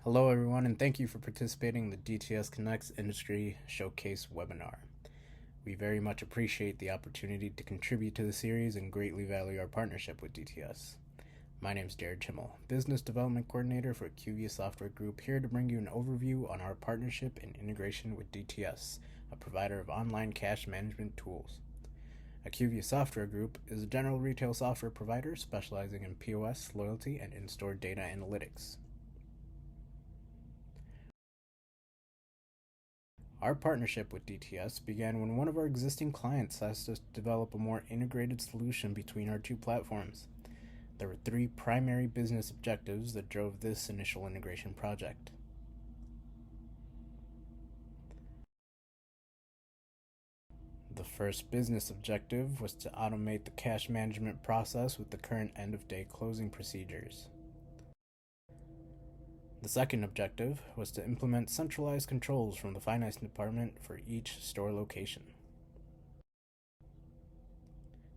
Hello everyone, and thank you for participating in the DTS Connex Industry Showcase webinar. We very much appreciate the opportunity to contribute to the series and greatly value our partnership with DTS. My name is Jared Chimmel, Business Development Coordinator for Accuvia Software Group, here to bring you an overview on our partnership and integration with DTS, a provider of online cash management tools. Accuvia Software Group is a general retail software provider specializing in POS, loyalty, and in-store data analytics. Our partnership with DTS began when one of our existing clients asked us to develop a more integrated solution between our two platforms. There were three primary business objectives that drove this initial integration project. The first business objective was to automate the cash management process with the current end-of-day closing procedures. The second objective was to implement centralized controls from the finance department for each store location.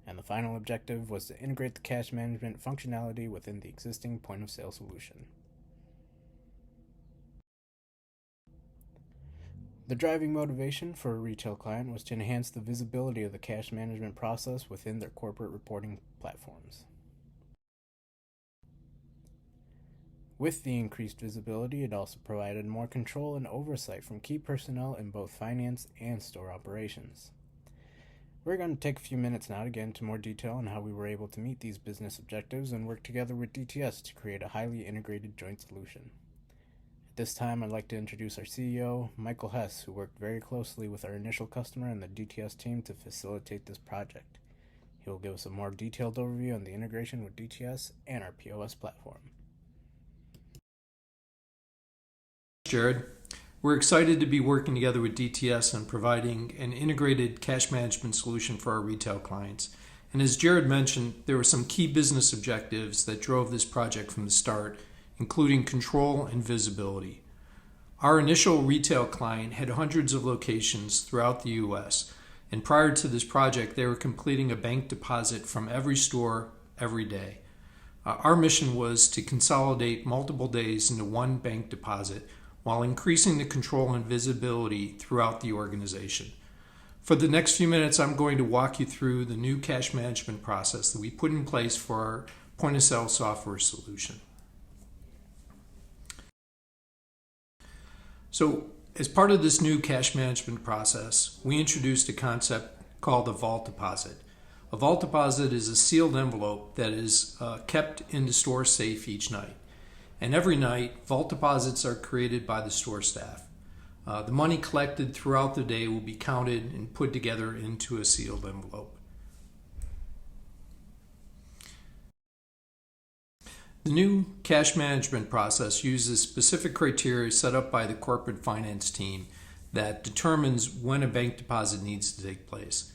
And the final objective was to integrate the cash management functionality within the existing point-of-sale solution. The driving motivation for a retail client was to enhance the visibility of the cash management process within their corporate reporting platforms. With the increased visibility, it also provided more control and oversight from key personnel in both finance and store operations. We're going to take a few minutes now to get into more detail on how we were able to meet these business objectives and work together with DTS to create a highly integrated joint solution. At this time, I'd like to introduce our CEO, Michael Hess, who worked very closely with our initial customer and the DTS team to facilitate this project. He will give us a more detailed overview on the integration with DTS and our POS platform. Jared. We're excited to be working together with DTS on providing an integrated cash management solution for our retail clients. And as Jared mentioned, there were some key business objectives that drove this project from the start, including control and visibility. Our initial retail client had hundreds of locations throughout the U.S., and prior to this project, they were completing a bank deposit from every store every day. Our mission was to consolidate multiple days into one bank deposit while increasing the control and visibility throughout the organization. For the next few minutes, I'm going to walk you through the new cash management process that we put in place for our point-of-sale software solution. So, as part of this new cash management process, we introduced a concept called a vault deposit. A vault deposit is a sealed envelope that is kept in the store safe each night. And every night, vault deposits are created by the store staff. The money collected throughout the day will be counted and put together into a sealed envelope. The new cash management process uses specific criteria set up by the corporate finance team that determines when a bank deposit needs to take place.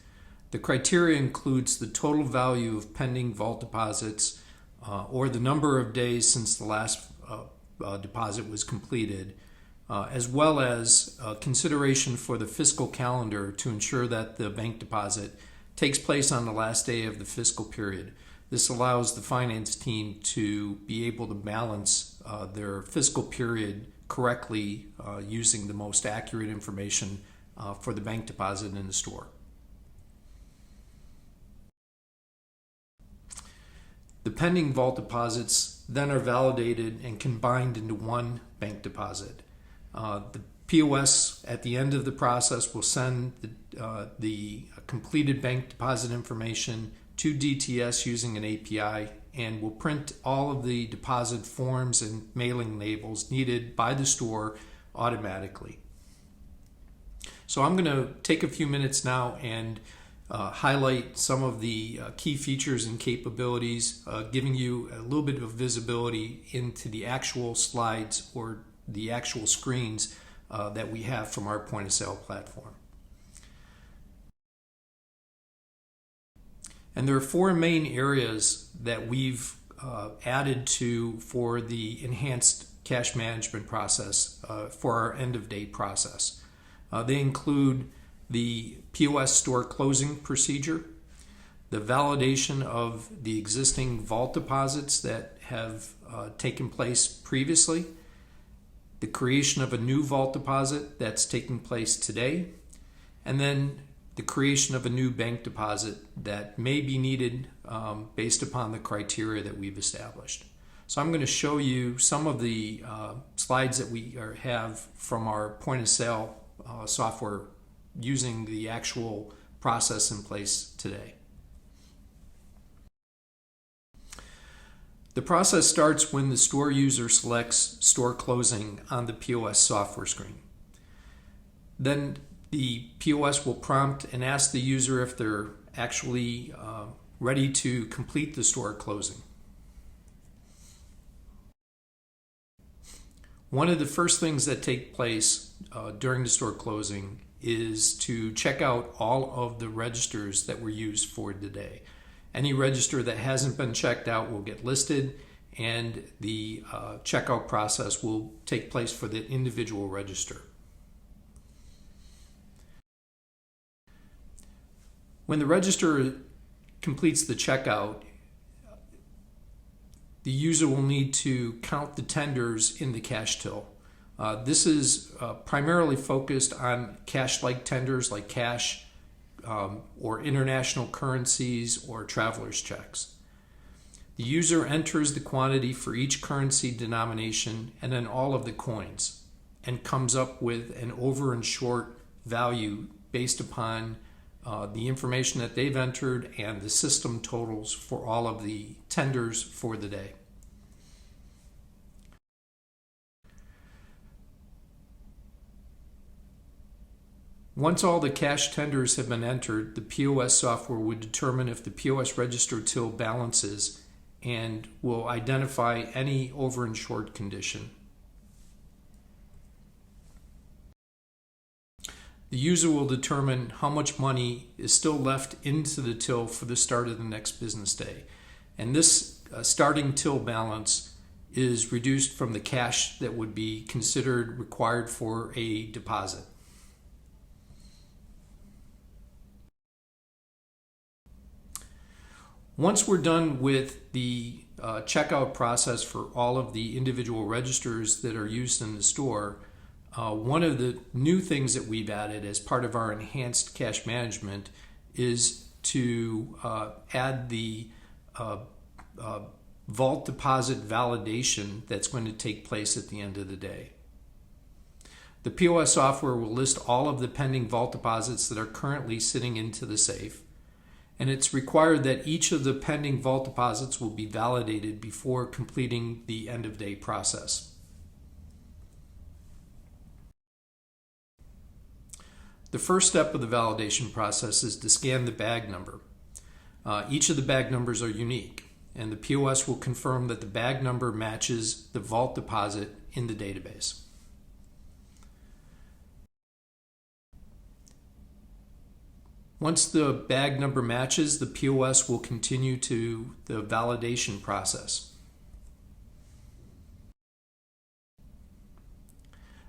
The criteria includes the total value of pending vault deposits or the number of days since the last deposit was completed, as well as consideration for the fiscal calendar to ensure that the bank deposit takes place on the last day of the fiscal period. This allows the finance team to be able to balance their fiscal period correctly using the most accurate information for the bank deposit in the store. The pending vault deposits then are validated and combined into one bank deposit. The POS at the end of the process will send the completed bank deposit information to DTS using an API and will print all of the deposit forms and mailing labels needed by the store automatically. So I'm going to take a few minutes now and highlight some of the key features and capabilities, giving you a little bit of visibility into the actual slides or the actual screens that we have from our point of sale platform. And there are four main areas that we've added to for the enhanced cash management process for our end-of-day process. They include the POS store closing procedure, the validation of the existing vault deposits that have taken place previously, the creation of a new vault deposit that's taking place today, and then the creation of a new bank deposit that may be needed based upon the criteria that we've established. So I'm going to show you some of the slides that we have from our point of sale software using the actual process in place today. The process starts when the store user selects store closing on the POS software screen. Then the POS will prompt and ask the user if they're actually ready to complete the store closing. One of the first things that take place during the store closing is to check out all of the registers that were used for the day. Any register that hasn't been checked out will get listed, and the checkout process will take place for the individual register. When the register completes the checkout, the user will need to count the tenders in the cash till. This is primarily focused on cash-like tenders like cash or international currencies or traveler's checks. The user enters the quantity for each currency denomination and then all of the coins, and comes up with an over and short value based upon the information that they've entered and the system totals for all of the tenders for the day. Once all the cash tenders have been entered, the POS software would determine if the POS register till balances and will identify any over and short condition. The user will determine how much money is still left into the till for the start of the next business day. And this starting till balance is reduced from the cash that would be considered required for a deposit. Once we're done with the checkout process for all of the individual registers that are used in the store, one of the new things that we've added as part of our enhanced cash management is to add the vault deposit validation that's going to take place at the end of the day. The POS software will list all of the pending vault deposits that are currently sitting into the safe, and it's required that each of the pending vault deposits will be validated before completing the end of day process. The first step of the validation process is to scan the bag number. Each of the bag numbers are unique, and the POS will confirm that the bag number matches the vault deposit in the database. Once the bag number matches, the POS will continue to the validation process.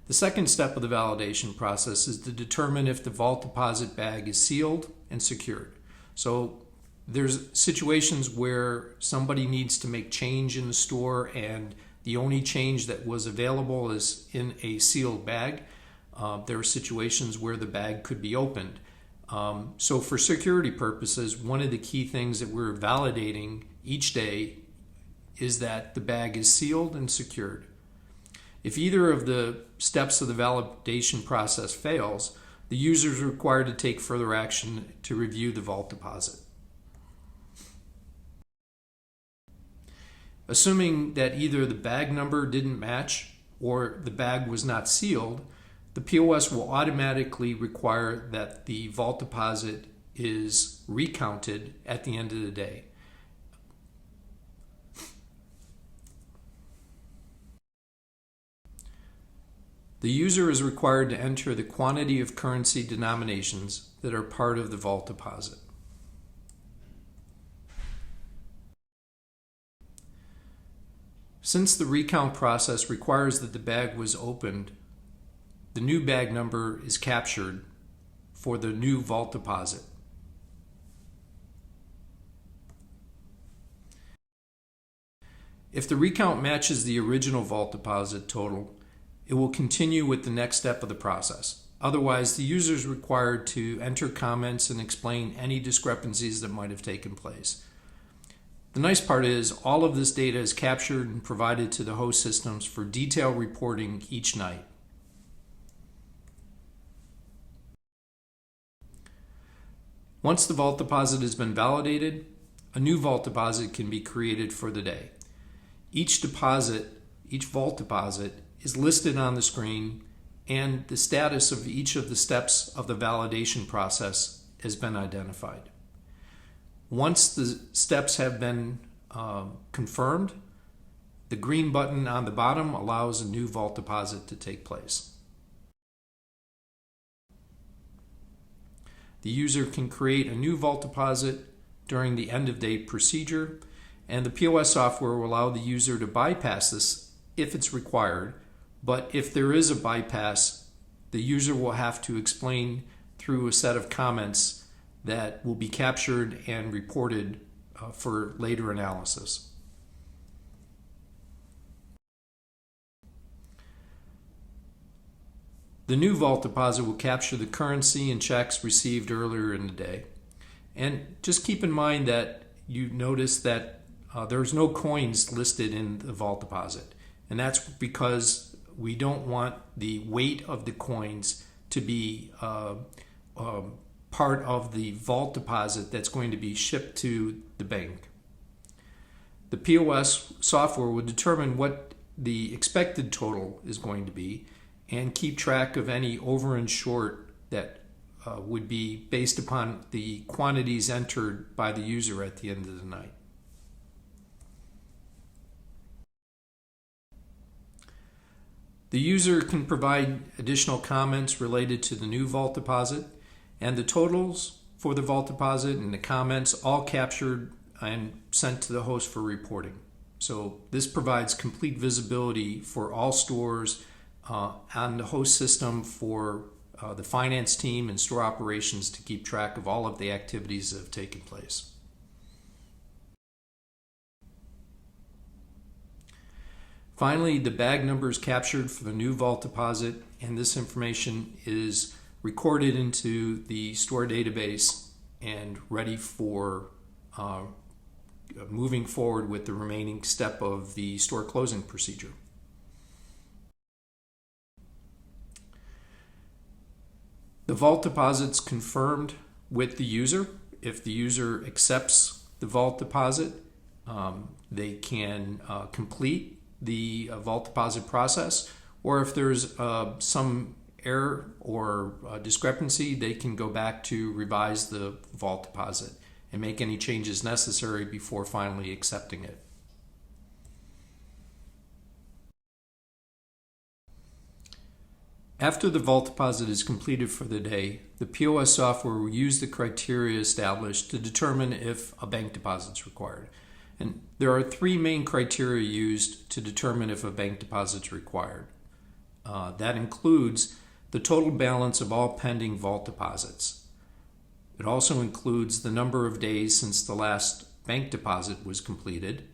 The second step of the validation process is to determine if the vault deposit bag is sealed and secured. So there's situations where somebody needs to make change in the store and the only change that was available is in a sealed bag. There are situations where the bag could be opened. So for security purposes, one of the key things that we're validating each day is that the bag is sealed and secured. If either of the steps of the validation process fails, the user is required to take further action to review the vault deposit. Assuming that either the bag number didn't match or the bag was not sealed, the POS will automatically require that the vault deposit is recounted at the end of the day. The user is required to enter the quantity of currency denominations that are part of the vault deposit. Since the recount process requires that the bag was opened, the new bag number is captured for the new vault deposit. If the recount matches the original vault deposit total, it will continue with the next step of the process. Otherwise, the user is required to enter comments and explain any discrepancies that might have taken place. The nice part is all of this data is captured and provided to the host systems for detailed reporting each night. Once the vault deposit has been validated, a new vault deposit can be created for the day. Each vault deposit is listed on the screen, and the status of each of the steps of the validation process has been identified. Once the steps have been confirmed, the green button on the bottom allows a new vault deposit to take place. The user can create a new vault deposit during the end of day procedure, and the POS software will allow the user to bypass this if it's required. But if there is a bypass, the user will have to explain through a set of comments that will be captured and reported for later analysis. The new vault deposit will capture the currency and checks received earlier in the day. And just keep in mind that you notice that there's no coins listed in the vault deposit. And that's because we don't want the weight of the coins to be part of the vault deposit that's going to be shipped to the bank. The POS software will determine what the expected total is going to be and keep track of any over and short that would be based upon the quantities entered by the user at the end of the night. The user can provide additional comments related to the new vault deposit, and the totals for the vault deposit and the comments all captured and sent to the host for reporting. So this provides complete visibility for all stores on the host system for the finance team and store operations to keep track of all of the activities that have taken place. Finally, the bag number is captured for the new vault deposit, and this information is recorded into the store database and ready for moving forward with the remaining step of the store closing procedure. The vault deposit's confirmed with the user. If the user accepts the vault deposit, they can complete the vault deposit process, or if there's some error or discrepancy, they can go back to revise the vault deposit and make any changes necessary before finally accepting it. After the vault deposit is completed for the day, the POS software will use the criteria established to determine if a bank deposit is required. And there are three main criteria used to determine if a bank deposit is required. That includes the total balance of all pending vault deposits. It also includes the number of days since the last bank deposit was completed.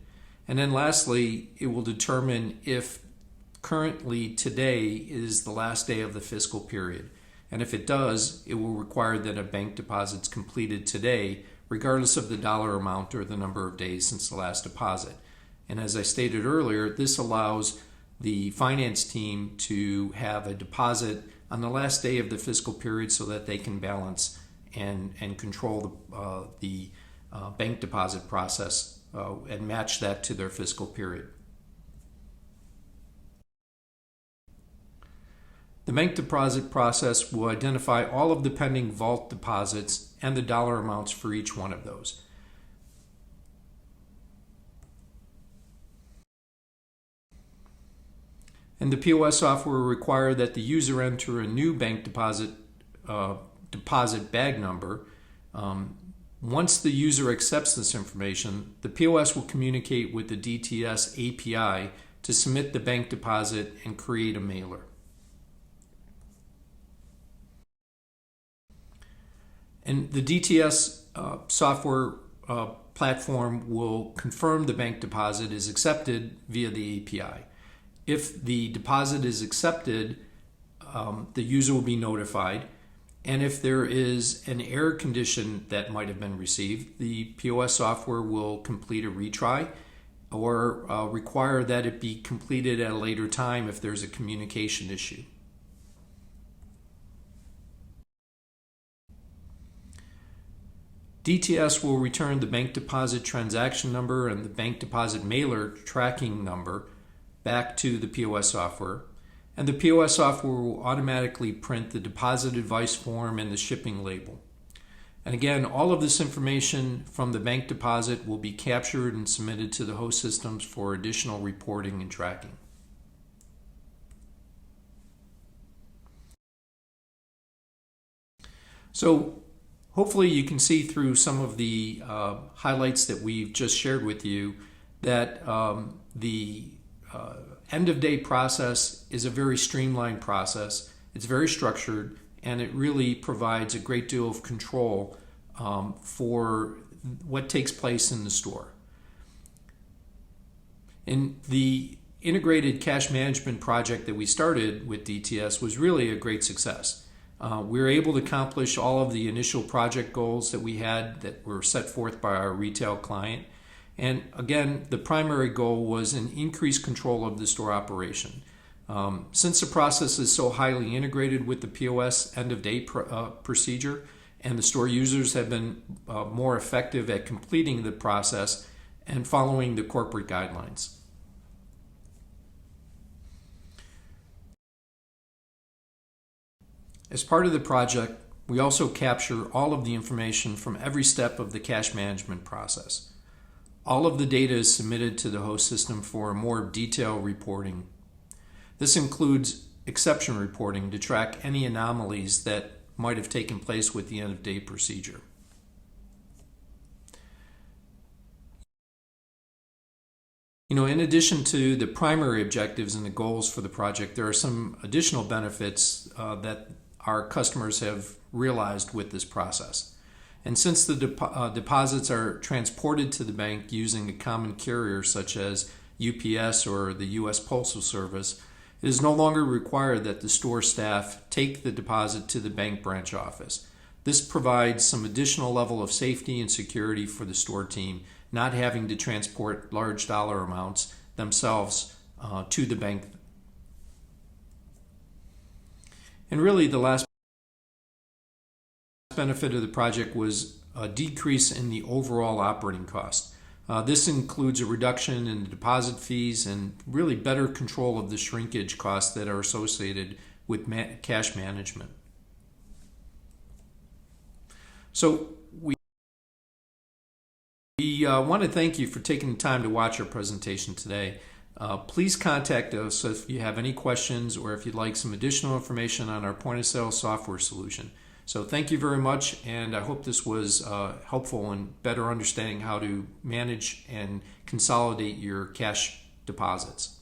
And then lastly, it will determine if currently today is the last day of the fiscal period. And if it does, it will require that a bank deposit is completed today, regardless of the dollar amount or the number of days since the last deposit. And as I stated earlier, this allows the finance team to have a deposit on the last day of the fiscal period so that they can balance and control the bank deposit process and match that to their fiscal period. The bank deposit process will identify all of the pending vault deposits and the dollar amounts for each one of those. And the POS software will require that the user enter a new bank deposit bag number. Once the user accepts this information, the POS will communicate with the DTS API to submit the bank deposit and create a mailer. And the DTS software platform will confirm the bank deposit is accepted via the API. If the deposit is accepted, the user will be notified. And if there is an error condition that might have been received, the POS software will complete a retry or require that it be completed at a later time if there's a communication issue. DTS will return the bank deposit transaction number and the bank deposit mailer tracking number back to the POS software, and the POS software will automatically print the deposit advice form and the shipping label. And again, all of this information from the bank deposit will be captured and submitted to the host systems for additional reporting and tracking. So hopefully you can see through some of the highlights that we've just shared with you that the end-of-day process is a very streamlined process. It's very structured, and it really provides a great deal of control for what takes place in the store. In the integrated cash management project that we started with DTS was really a great success. We were able to accomplish all of the initial project goals that we had that were set forth by our retail client. And again, the primary goal was an increased control of the store operation. Since the process is so highly integrated with the POS end-of-day procedure, and the store users have been more effective at completing the process and following the corporate guidelines. As part of the project, we also capture all of the information from every step of the cash management process. All of the data is submitted to the host system for more detailed reporting. This includes exception reporting to track any anomalies that might have taken place with the end-of-day procedure. In addition to the primary objectives and the goals for the project, there are some additional benefits that our customers have realized with this process. And since the deposits are transported to the bank using a common carrier such as UPS or the U.S. Postal Service, it is no longer required that the store staff take the deposit to the bank branch office. This provides some additional level of safety and security for the store team, not having to transport large dollar amounts themselves to the bank. And really, the last benefit of the project was a decrease in the overall operating cost. This includes a reduction in the deposit fees and really better control of the shrinkage costs that are associated with cash management. So we want to thank you for taking the time to watch our presentation today. Please contact us if you have any questions or if you'd like some additional information on our point-of-sale software solution. So thank you very much, and I hope this was helpful in better understanding how to manage and consolidate your cash deposits.